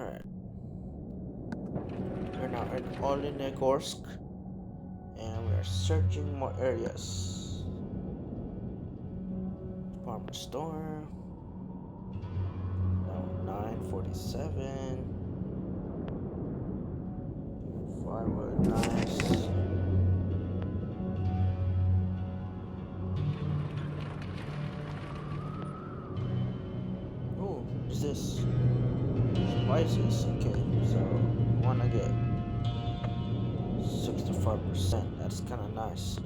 Alright. We're now in Olenegorsk and we are searching more areas. Department store. Now 947. Firewood, nice. Oh, what's this? Spices, okay, so we wanna get 65%, that's kinda nice.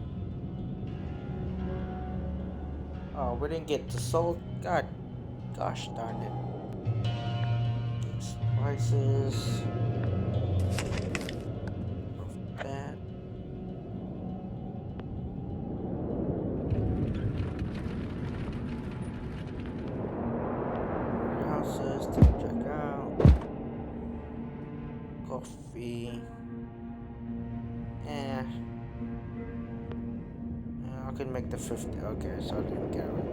Oh, we didn't get the salt, gosh darn it. Spices, of that. Houses to check out. Coffee. I can make the 50. Okay, so I didn't get it.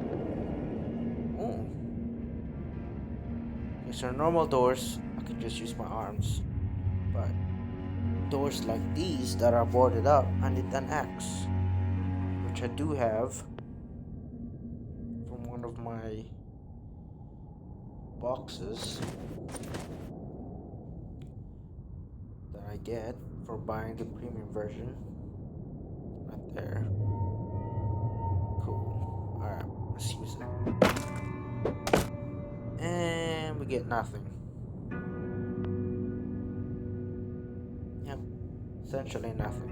Oh. Okay, so normal doors, I can just use my arms. But doors like these that are boarded up, I need an axe. Which I do have from one of my boxes that I get for buying the premium version. Right there. Cool. Alright, let's use it. And we get nothing. Yep, essentially nothing.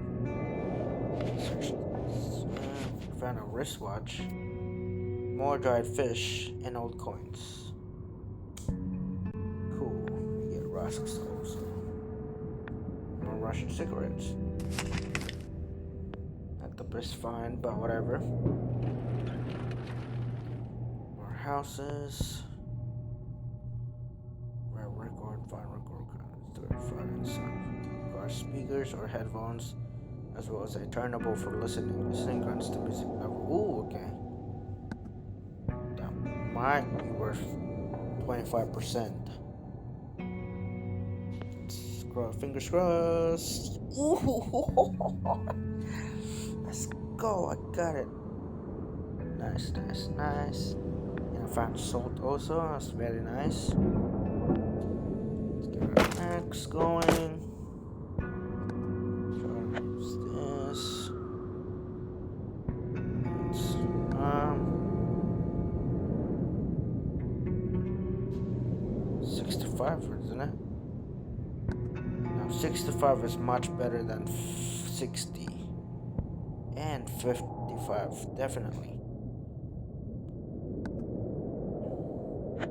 Search this. Found a wristwatch, more dried fish, and old coins. Cool. We get rusks also. More Russian cigarettes. Not the best find, but whatever. More houses. Rare record, fine record, inside. Car speakers or headphones, as well as a turntable for listening guns to music level. Ooh, okay. That might be worth 25%. Fingers crossed. Ooh. Let's go. I got it. Nice. And I found salt also. That's very nice. Let's get our axe going. Use this. It's, 65, isn't it? 65 is much better than 60 and 55, definitely.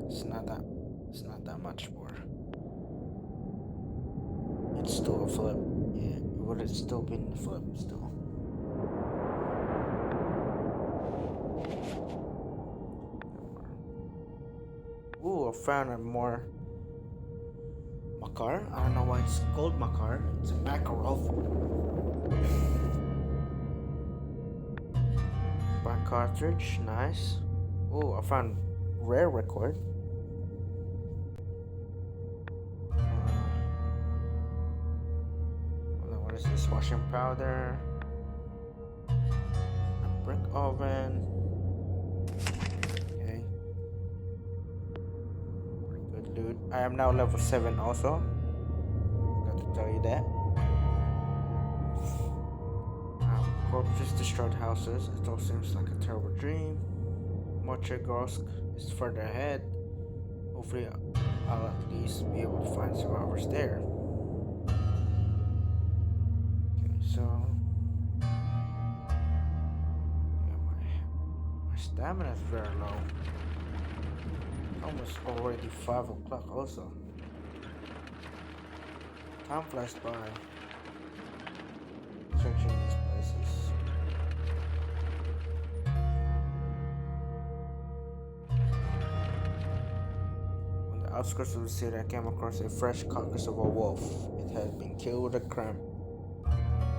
It's not that much more. It's still a flip. Yeah, it would have still been a flip still. Ooh, I found a more Makar. I don't know why it's called Makar. It's a Makarov. Back cartridge, nice. Oh, I found rare record. What is this? Washing powder. A brick oven. Okay. Pretty good loot. I am now level 7 also. Got to tell you that. Corpses destroyed houses. It all seems like a terrible dream. Mochegorsk is further ahead. Hopefully, I'll at least be able to find survivors there. Okay, so yeah, my stamina is very low. Almost already 5 o'clock. Also, time flies by. Searching these places. On the outskirts of the city, I came across a fresh carcass of a wolf. It had been killed with a cramp.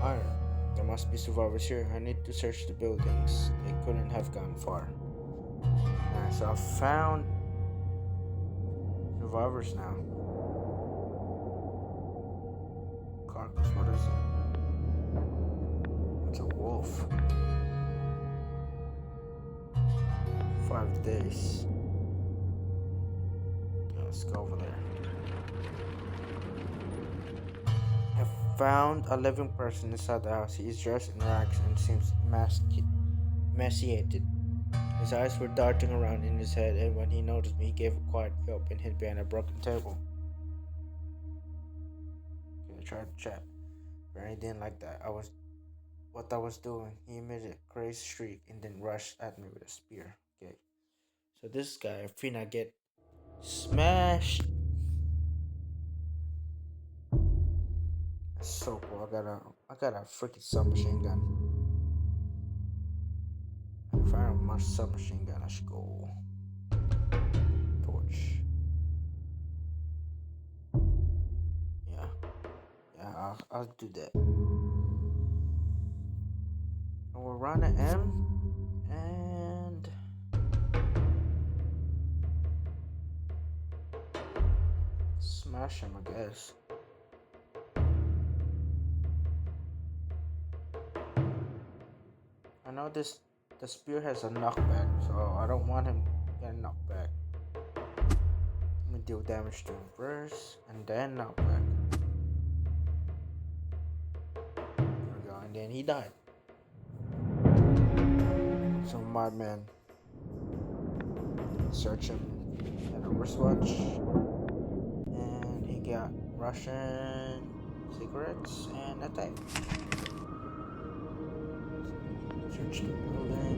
Iron. There must be survivors here. I need to search the buildings. They couldn't have gone far. Alright, so I found survivors now. Marcus, what is it? It's a wolf. 5 days. Yeah, let's go over there. I found a living person inside the house. He is dressed in rags and seems emaciated. His eyes were darting around in his head, and when he noticed me, he gave a quiet yelp and hid behind a broken table. Okay, I tried to chat, but he didn't like that. What I was doing. He emitted a crazy shriek and then rushed at me with a spear. Okay, so this guy, finna get smashed. That's so cool. I got a freaking submachine gun. If I have my submachine gun, I should go torch. Yeah, yeah, I'll do that. I will run an M and smash him, I guess. I know the spear has a knockback, so I don't want him getting knocked back. Let me deal damage to him first, and then knockback. There we go, and then he died. So my man, search him at a wristwatch, and he got Russian cigarettes and a tape. Search the building.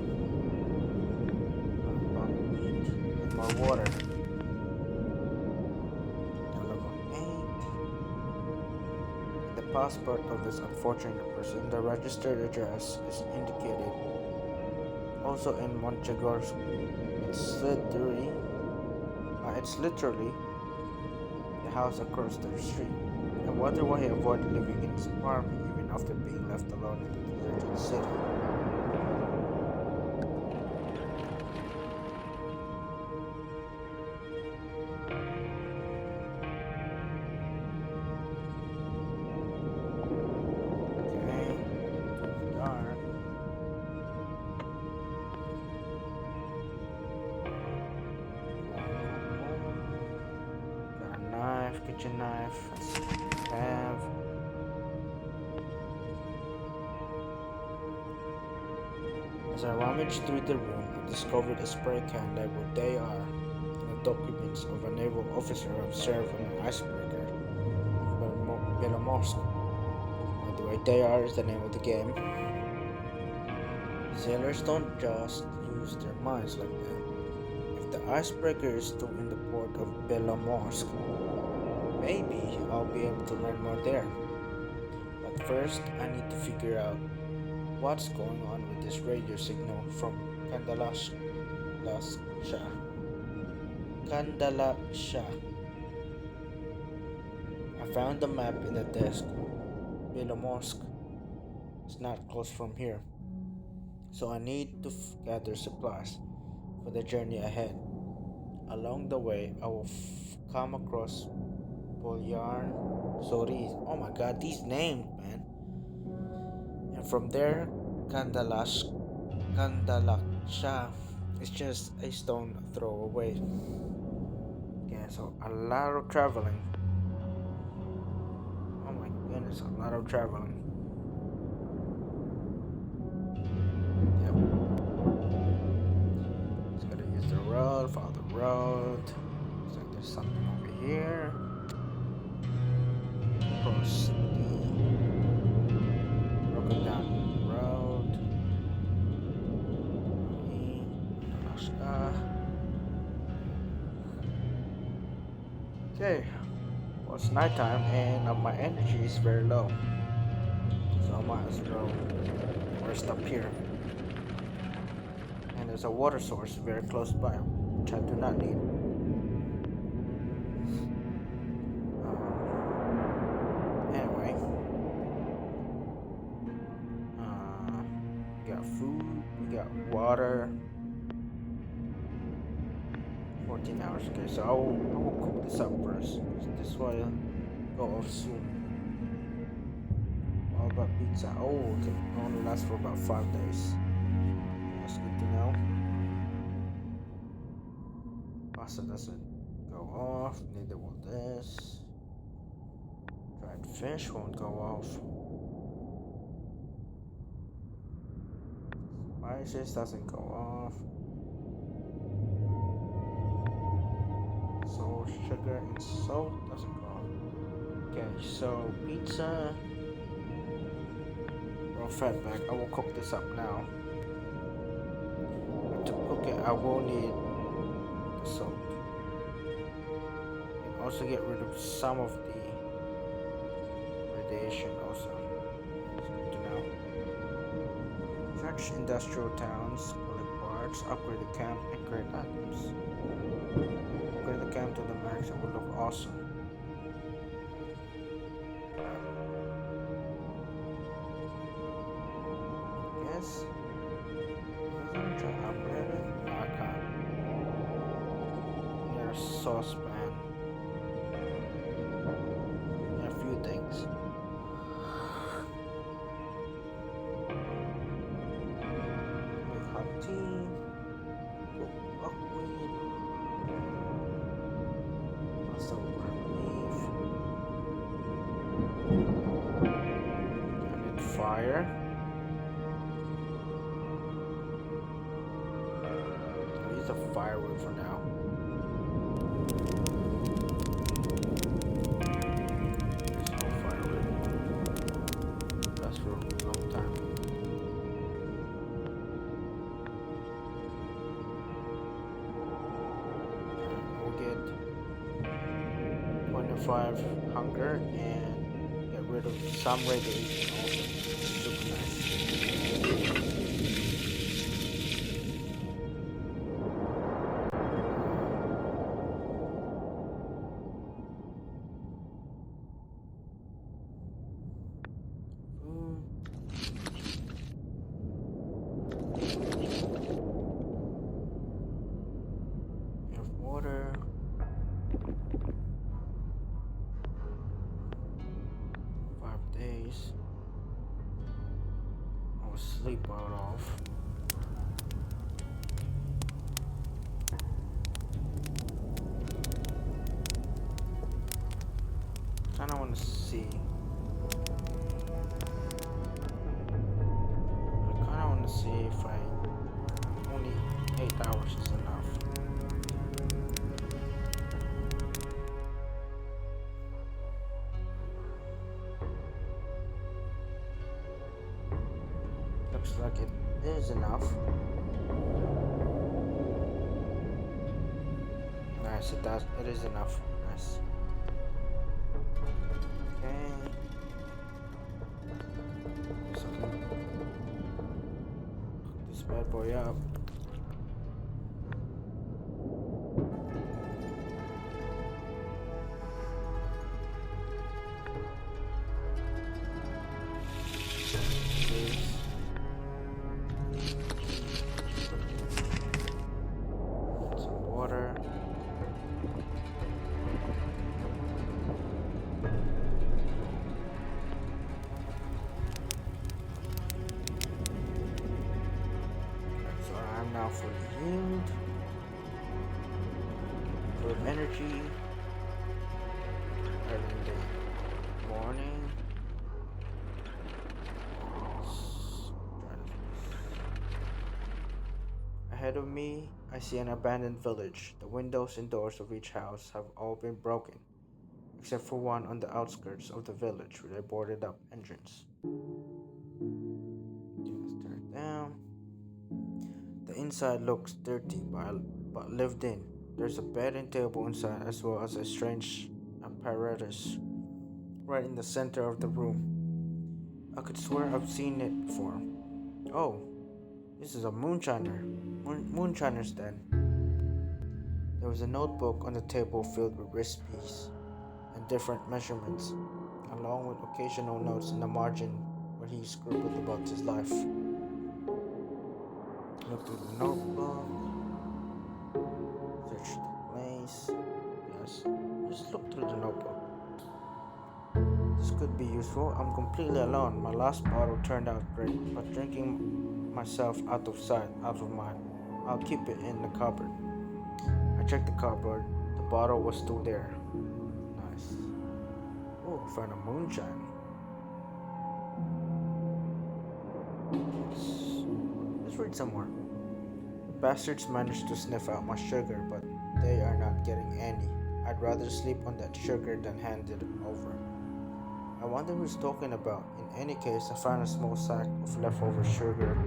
Meat and more water. Level 8. In the passport of this unfortunate person, the registered address is indicated. Also in Monchegorsk. It's literally the house across the street. I wonder why he avoided living in his apartment even after being left alone in the deserted city. Kitchen knife. Let's have. As I rummaged through the room, I discovered a spray can labeled DayR and the documents of a naval officer who served on an icebreaker in Belomorsk. By the way, DayR is the name of the game. Sailors don't just use their minds like that. If the icebreaker is still in the port of Belomorsk, maybe I'll be able to learn more there. But first, I need to figure out what's going on with this radio signal from Kandalasha. I found the map in the desk. Belomorsk is not close from here, so I need to gather supplies for the journey ahead. Along the way, I will come across Bolyar Soris. Oh my god, these names, man. And from there, Kandalaksha is just a stone throw away. Yeah, so a lot of traveling. Oh my goodness, a lot of traveling. Yep. Just gotta use the road, follow the road. Looks like there's something over here. Cross the broken down road. Okay, well, it's nighttime and my energy is very low, so I might as well rest up here. And there's a water source very close by, which I do not need. Anyway, we got food, we got water. 14 hours. Okay, so I will cook this up first. This will go off soon. about pizza? Oh, it can only last for about 5 days. That's good to know. Pasta doesn't go off, neither will this. Dried fish won't go off. Spices doesn't go off. So sugar and salt doesn't go off. Okay, so pizza, raw fat bag. I will cook this up now. But to cook it, I will need the salt. And also get rid of some of the radiation also. It's good to know. Search industrial towns, collect parts, upgrade the camp, and create items. Upgrade the camp to the max, it will look awesome. Yes. I'm trying to upgrade it. No, I can't. Need a saucepan. And a few things. Make hot tea. Cook buckwheat. Pasta with ground beef. I need fire. I'll use the firewood for now. There's no firewood. That's for a long time. We'll get 25 hunger and get rid of some radiation also. Super nice. We have water. 5 days. I will sleep out off. Kinda wanna see. I kinda wanna see if only 8 hours is enough. Looks like it is enough. Nice, it does. It is enough. Nice. Okay. So I can cook this bad boy up. This. Some water. So I'm now fully healed. Good energy. Early in the morning. Ahead of me, I see an abandoned village. The windows and doors of each house have all been broken, except for one on the outskirts of the village with a boarded up entrance. Let's turn it down. The inside looks dirty but lived in. There's a bed and table inside as well as a strange apparatus right in the center of the room. I could swear I've seen it before. Oh, this is a moonshiner's den. There was a notebook on the table filled with recipes and different measurements, along with occasional notes in the margin where he scribbled about his life. Look through the notebook, search the place. Yes, just look through the notebook. This could be useful. I'm completely alone. My last bottle turned out great, but drinking myself out of sight, out of mind. I'll keep it in the cupboard. I checked the cupboard. The bottle was still there. Nice. Oh, found a moonshine. Let's read some more. Bastards managed to sniff out my sugar, but they are not getting any. I'd rather sleep on that sugar than hand it over. I wonder who's talking about. In any case, I found a small sack of leftover sugar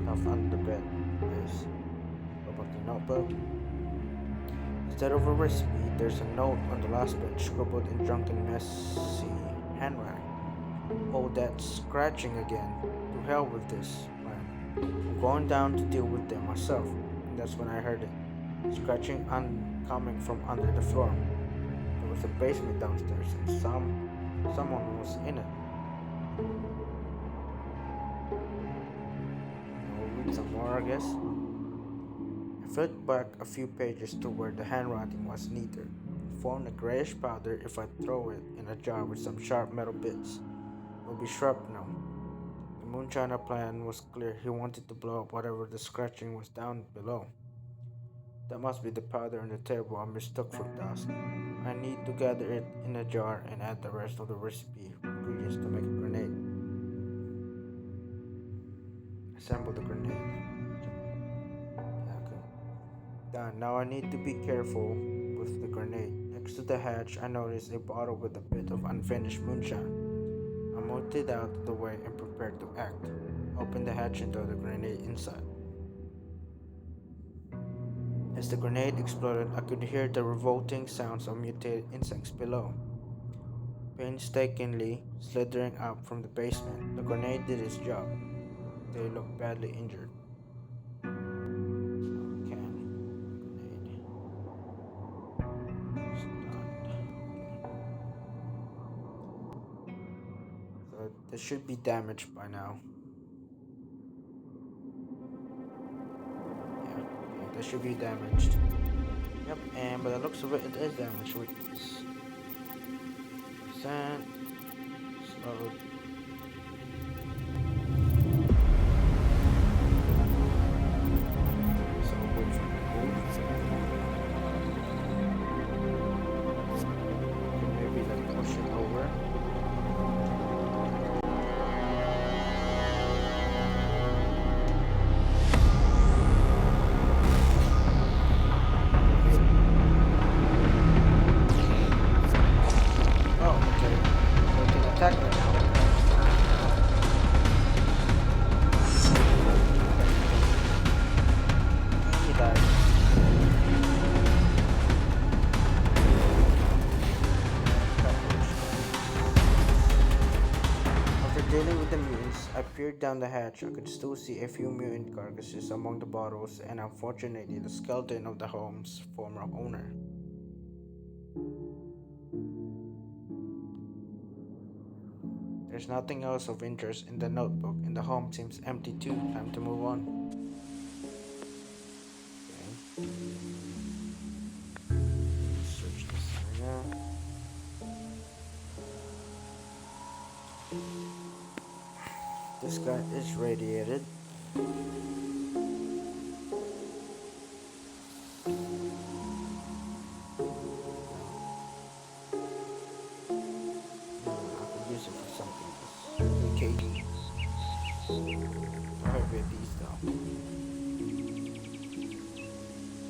stuffed under the bed. Nice. What about the notebook? Instead of a recipe, there's a note on the last page scribbled in drunken, messy handwriting. Oh, that's scratching again. To hell with this, man. I'm going down to deal with them myself. And that's when I heard it. Scratching coming from under the floor. There was a basement downstairs and someone was in it. We'll read some more, I guess. I flipped back a few pages to where the handwriting was neater. It formed a grayish powder. If I throw it in a jar with some sharp metal bits, it will be shrapnel. The moonshiner plan was clear. He wanted to blow up whatever the scratching was down below. That must be the powder on the table I mistook for dust. I need to gather it in a jar and add the rest of the recipe ingredients to make a grenade. Assemble the grenade. Okay. Done. Now I need to be careful with the grenade. Next to the hatch, I noticed a bottle with a bit of unfinished moonshine. I moved it out of the way and prepared to act. Opened the hatch and threw the grenade inside. As the grenade exploded, I could hear the revolting sounds of mutated insects below. Painstakingly slithering up from the basement, the grenade did its job. They looked badly injured. Grenade. So they should be damaged by now. Yeah, they should be damaged. Yep, and by the looks of it, it is damaged with this percent slow. So wait for the move. Maybe like push it over. Attack me now. He died. After dealing with the mutants, I peered down the hatch. I could still see a few mutant carcasses among the bottles, and unfortunately, the skeleton of the home's former owner. There's nothing else of interest in the notebook, and the home seems empty too. Time to move on. Okay. Search this area. This guy is radiated.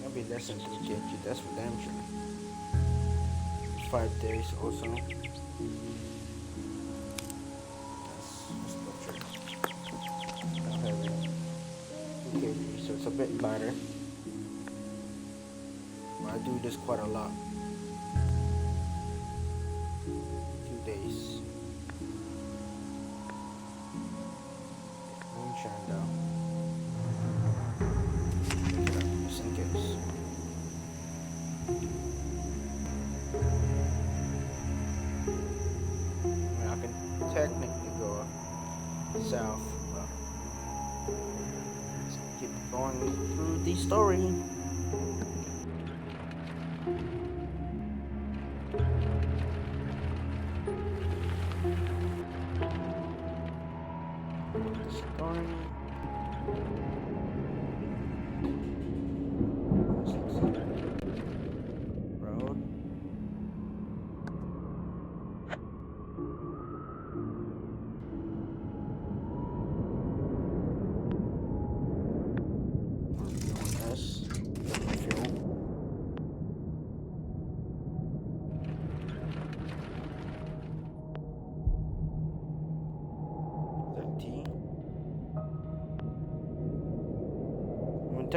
Maybe less than 2 kg, that's for damn sure. 5 days also. That's butcher. Not heavy. 2 kg, so it's a bit lighter. But I do this quite a lot. 2 days. Moonshine down. Just in case. I can technically go south, but let's keep going through the story.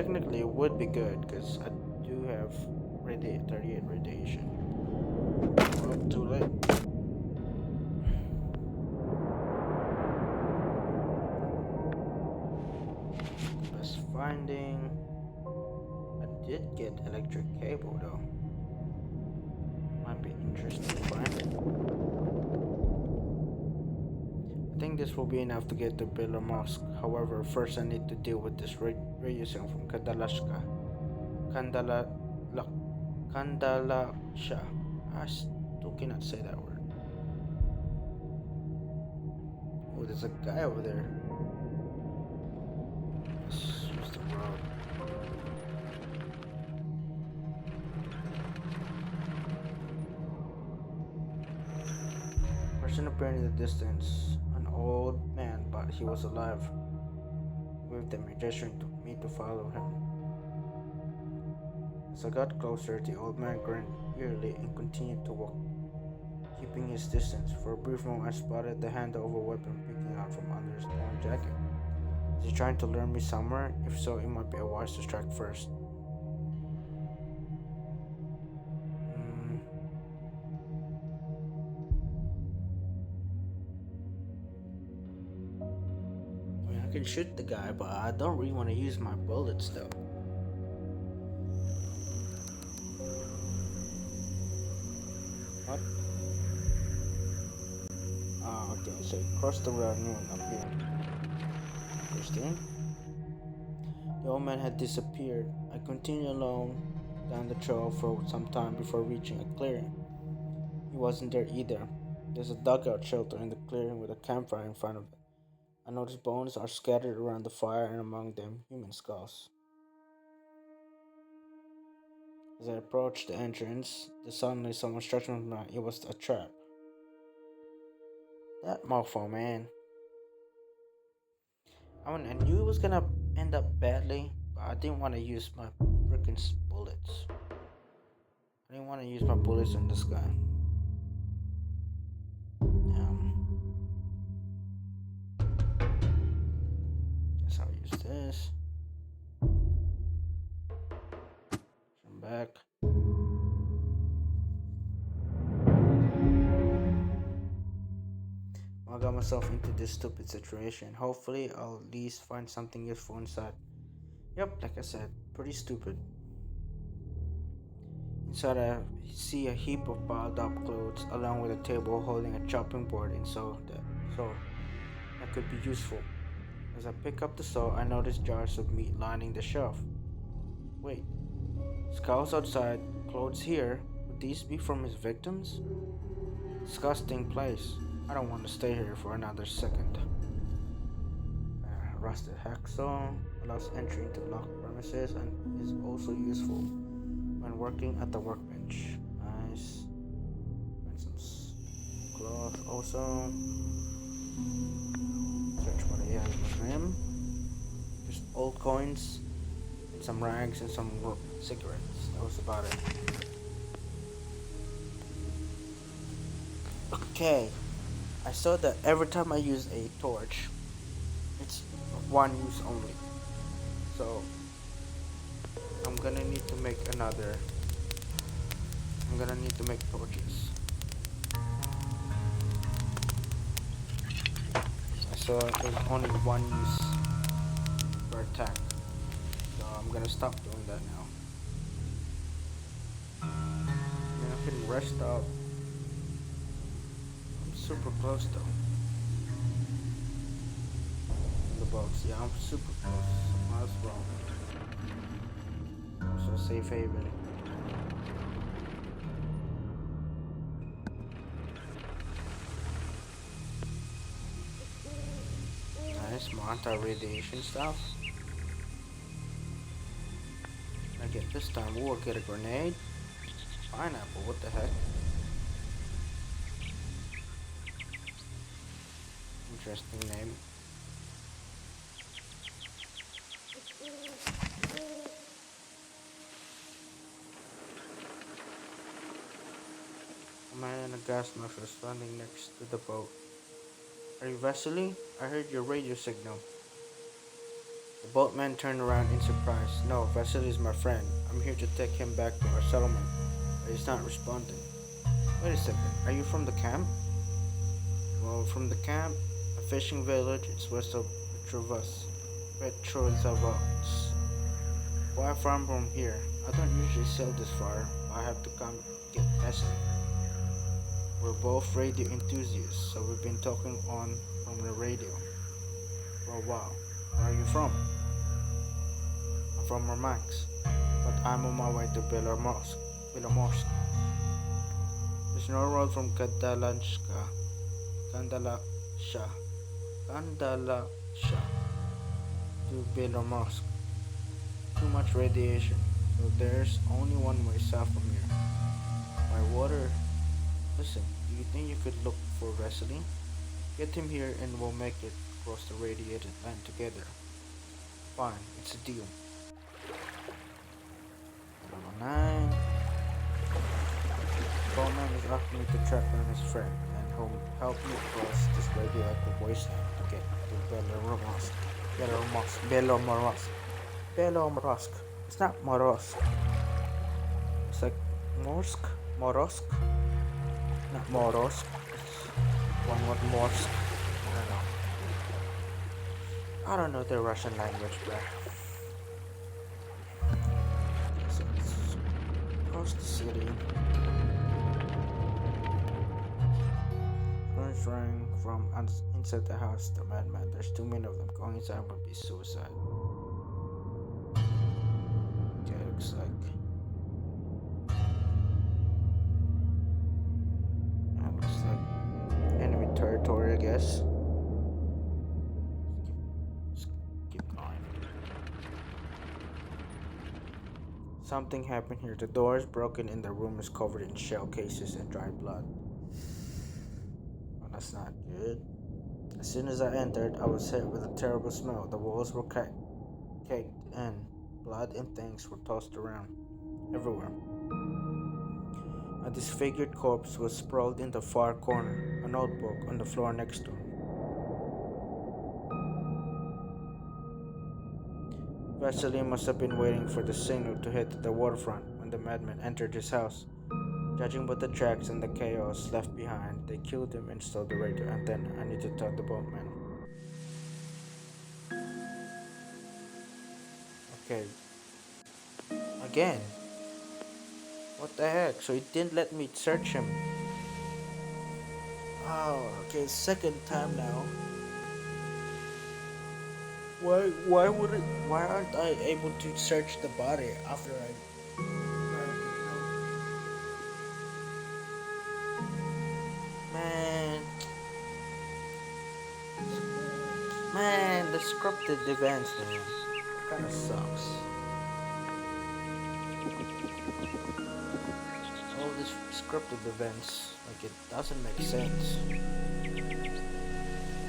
technically it would be good because I do have 38 radiation. Oh, too late. Best finding. I did get electric cable though. Might be interesting to find it. I think this will be enough to get to Pillar Mosque. However, first I need to deal with this radio sound from Kandala, Kandalaksha. I still cannot say that word. Oh, there's a guy over there. Let's use the road. Person appeared in the distance. An old man, but he was alive. With them, gesturing to me to follow him. As I got closer, the old man grinned eerily and continued to walk, keeping his distance. For a brief moment, I spotted the handle of a weapon peeking out from under his torn jacket. Is he trying to lure me somewhere? If so, it might be wise to strike first. I mean, I can shoot the guy, but I don't really want to use my bullets though. What? Ah, okay, so cross the road and up here. Interesting. The old man had disappeared. I continued alone down the trail for some time before reaching a clearing. He wasn't there either. There's a dugout shelter in the clearing with a campfire in front of it. I noticed bones are scattered around the fire and among them human skulls. As I approached the entrance, suddenly someone stretched my mind. It was a trap. That mofo, man. I mean, I knew it was gonna end up badly, but I didn't want to use my freaking bullets. I didn't want to use my bullets on this guy. Guess I'll use this. Come back. I got myself into this stupid situation. Hopefully, I'll at least find something useful inside. Yep, like I said, pretty stupid. Inside, I see a heap of piled up clothes, along with a table holding a chopping board and saw that could be useful. As I pick up the saw, I notice jars of meat lining the shelf. Wait, skulls outside, clothes here. Would these be from his victims? Disgusting place. I don't want to stay here for another second. Rusted hacksaw allows entry into locked premises and is also useful when working at the workbench. Nice. And some cloth also. Search what he has with him. Just old coins, and some rags, and some cigarettes. That was about it. Okay. I saw that every time I use a torch, it's one use only. So I'm gonna need to make another. I'm gonna need to make torches. I saw there's only one use per attack. So I'm gonna stop doing that now. I mean, I can rest out. I'm super close though. The box, yeah, I'm super close. Miles wrong. Also safe haven. Nice, more anti-radiation stuff. I get this time. We'll get a grenade. Pineapple, what the heck? Interesting name. A man in a gas mask was standing next to the boat. Are you Vasily? I heard your radio signal. The boatman turned around in surprise. No, Vasily is my friend. I'm here to take him back to our settlement. But he's not responding. Wait a second, are you from the camp? Well, from the camp, a fishing village is west of Petrovsk. Quite far from here. I don't usually sail this far, but I have to come get Bessie. We're both radio enthusiasts, so we've been talking on from the radio for a while. Where are you from? I'm from Murmansk, but I'm on my way to Belomorsk. There's no road from Kandalasha, Kandalasha to Belomorsk. Too much radiation, so there's only one way south from here. By water. Listen, do you think you could look for Vasily? Get him here and we'll make it across the radiated land together. Fine, it's a deal. Level 9. Bowman is asking me to track down his friend and help me cross this radioactive wasteland to get to Belomorsk. It's not Morosk. It's like Morosk. Not Morosk. It's one word Morsk. I don't know the Russian language, bruh. So it's across the city. Guns rang from inside the house. The madman. There's too many of them. Going inside would be suicide. Okay, looks like. Enemy territory, I guess. Keep going. Something happened here. The door is broken and the room is covered in shell cases and dried blood. Well, that's not good. As soon as I entered, I was hit with a terrible smell. The walls were caked in. Blood and things were tossed around everywhere. A disfigured corpse was sprawled in the far corner, a notebook on the floor next to him. Vasily must have been waiting for the signal to hit the waterfront when the madman entered his house. Judging by the tracks and the chaos left behind, they killed him and stole the radio, and then I need to tell the boatman. Okay. Again. What the heck? So he didn't let me search him. Oh, okay, second time now. Why aren't I able to search the body after I Man, the scripted events, man, kinda sucks. All these scripted events, like, it doesn't make sense.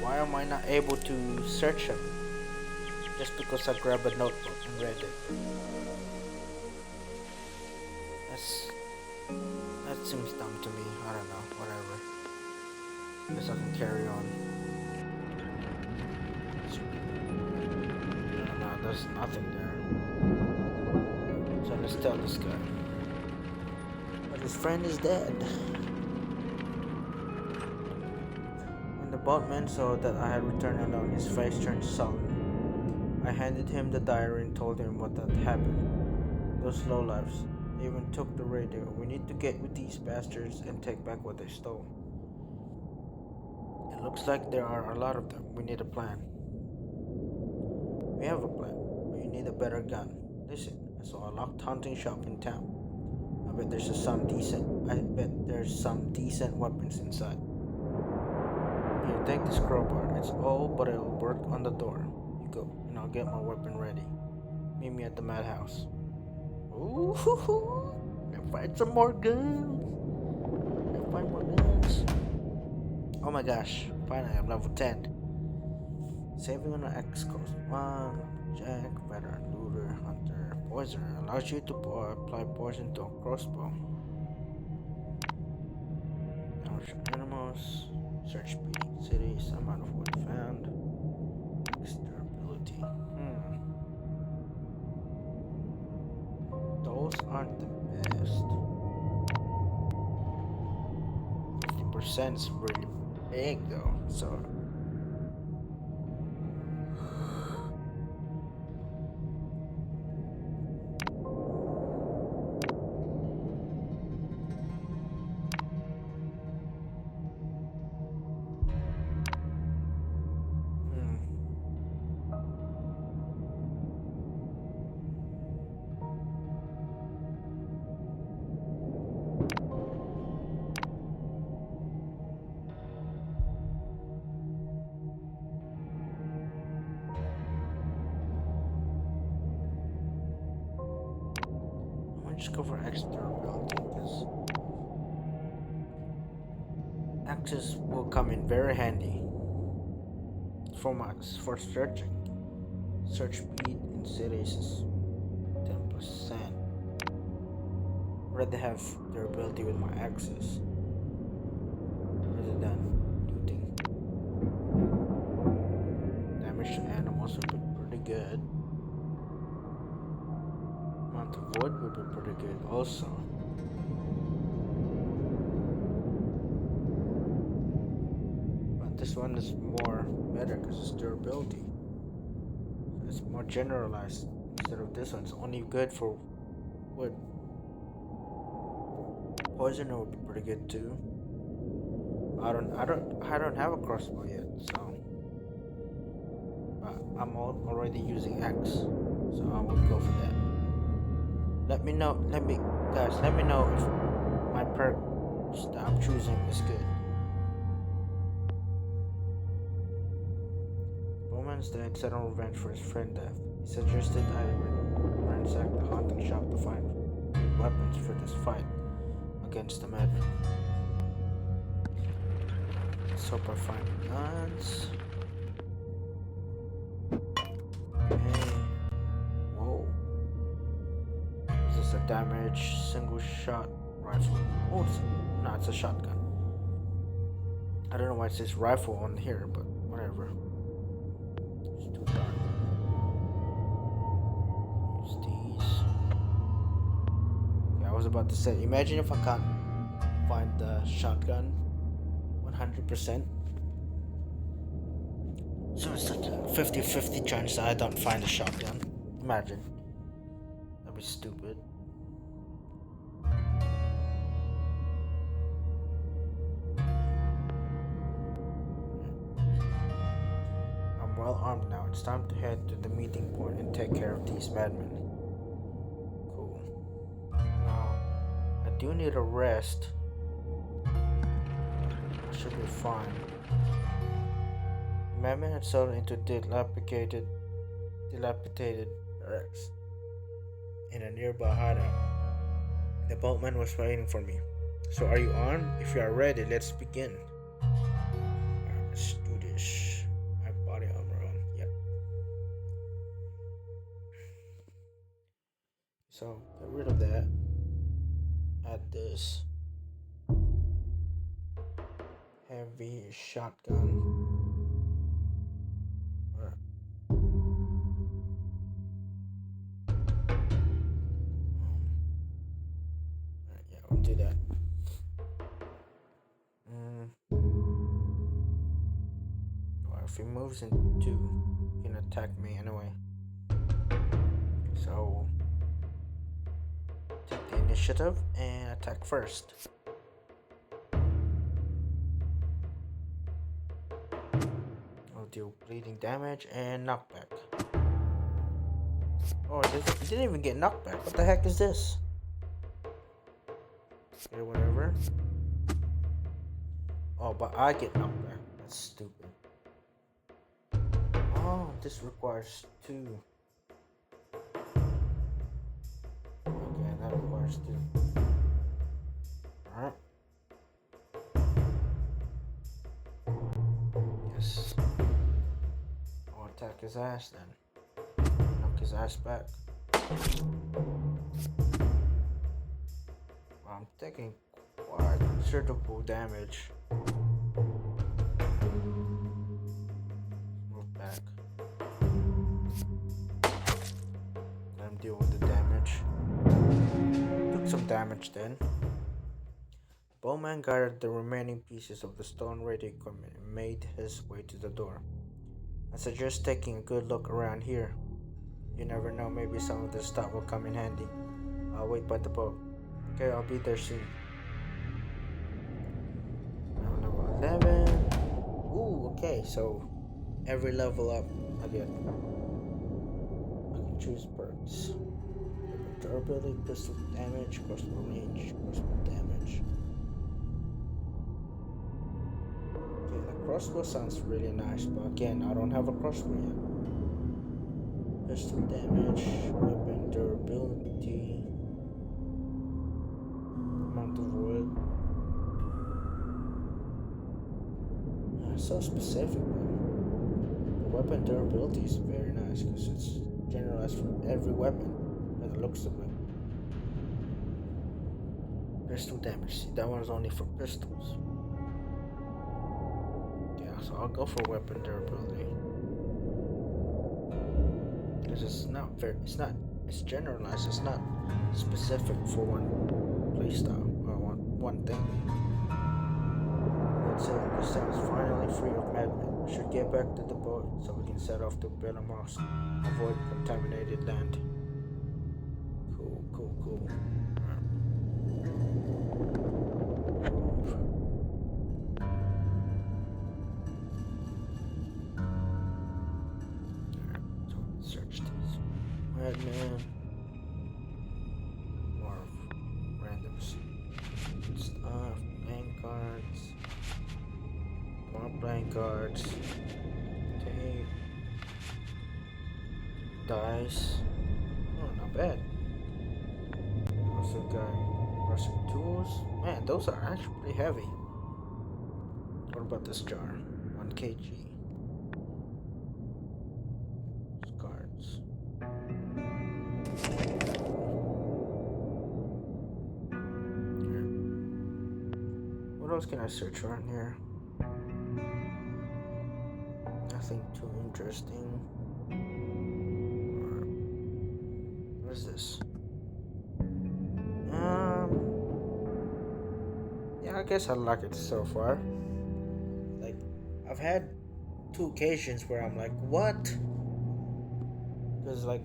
Why am I not able to search him? Just because I grabbed a notebook and read it. That seems dumb to me. I don't know, whatever. Guess I can carry on. No, there's nothing there. So let's tell this guy. But his friend is dead. When the boatman saw that I had returned alone, his face turned sullen. I handed him the diary and told him what had happened. Those lowlifes, they even took the radio. We need to get with these bastards and take back what they stole. It looks like there are a lot of them. We need a plan. We have a plan, but you need a better gun. Listen, I saw a locked hunting shop in town. I bet there's some decent weapons inside. Here, take this crowbar. It's old, but it'll work on the door. You go, and I'll get my weapon ready. Meet me at the madhouse. Ooh, and find some more guns. And find more guns. Oh my gosh! Finally, I'm level 10. Saving on the X cost 1. Jack, veteran, looter, hunter, poisoner. Allows you to apply poison to a crossbow. Damage animals. Search speed. Cities. Amount of wood found. Extra ability. aren't the best. 50% is really big though, so just go for extra ability because axes will come in very handy for searching. Search speed in cities is 10%. Rather have durability with my axes rather than looting. Damage to animals would be pretty good. Amount of wood would be pretty good also. But this one is more better because it's durability. So it's more generalized instead of this one. It's only good for wood. Poisoner would be pretty good too. I don't have a crossbow yet, so I'm already using axe, so I will go for that. Let me know if my perk that I'm choosing is good. Bowman's dad set on revenge for his friend death. He suggested I ransack the hunting shop to find weapons for this fight against the madman. Let's hope I find guns. Hey. Whoa. Is this a damage single shot rifle? Oh, it's a shotgun. I don't know why it says rifle on here, but whatever. It's too dark. Use these. Okay, I was about to say, imagine if I can't find the shotgun 100%. So it's like a 50-50 chance that I don't find a shotgun. Imagine. That'd be stupid. I'm well armed now. It's time to head to the meeting point and take care of these madmen. Cool. Now, I do need a rest. I should be fine. The madman had settled into dilapidated barracks in a nearby hideout. The boatman was waiting for me. So are you armed? If you are ready, let's begin. Alright, let's do this. I have body armor on. Yep. So get rid of that. Add this. Heavy shotgun. Yeah, we'll do that. Well, if he moves in 2, he can attack me anyway. So take the initiative and attack first. I'll deal bleeding damage and knockback. Oh, it didn't even get knockback. What the heck is this? Okay, whatever. Oh, but I get knockback. That's stupid. Oh, this requires 2. Okay, that requires 2. Alright. Yes. I'll attack his ass then. Knock his ass back. I'm taking quite considerable damage. Move back. Let him deal with the damage. some damage then. Bowman gathered the remaining pieces of the stone-ready equipment and made his way to the door. I suggest taking a good look around here. You never know, maybe some of this stuff will come in handy. I'll wait by the boat. Okay, I'll be there soon. Now level 11. Ooh, okay, so every level up I get. I can choose perks. Durability, pistol damage, crossbow range, crossbow damage. Okay, the crossbow sounds really nice, but again, I don't have a crossbow yet. Pistol damage, weapon durability, amount of wood. So specific though. The weapon durability is very nice because it's generalized for every weapon by the looks of it. Pistol damage. See, that one's only for pistols. Yeah, so I'll go for weapon durability. Because it's generalized, it's not specific for one playstyle or one thing. That's it, this town is finally free of madmen. We should get back to the boat so we can set off to Belamos, avoid contaminated land. Cool. So search these. Madman. More random stuff. Bank cards. More playing cards. Tape. Dice. Oh, not bad. Also got brushing tools. Man, those are actually pretty heavy. What about this jar? 1 kg. Cards. Here. What else can I search around here? Nothing too interesting. What is this? Yeah, I guess I like it so far. Like, I've had 2 occasions where I'm like, what? Because, like,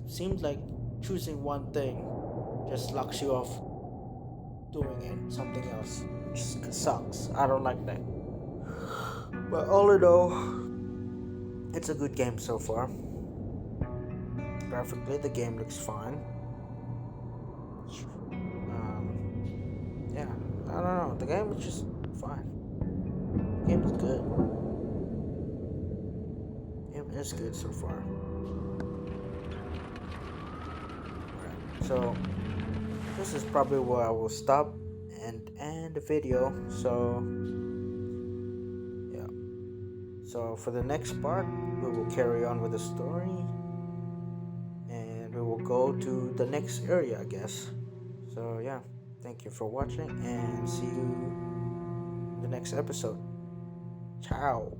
seems like choosing one thing just locks you off doing something else. Just sucks. I don't like that. But all in all, it's a good game so far. Graphically, the game looks fine. Yeah, I don't know. The game is just fine. The game is good. The game is good so far. Alright, so this is probably where I will stop and end the video. So yeah. So for the next part, we will carry on with the story. And we will go to the next area, I guess. So yeah, thank you for watching and see you in the next episode. Ciao.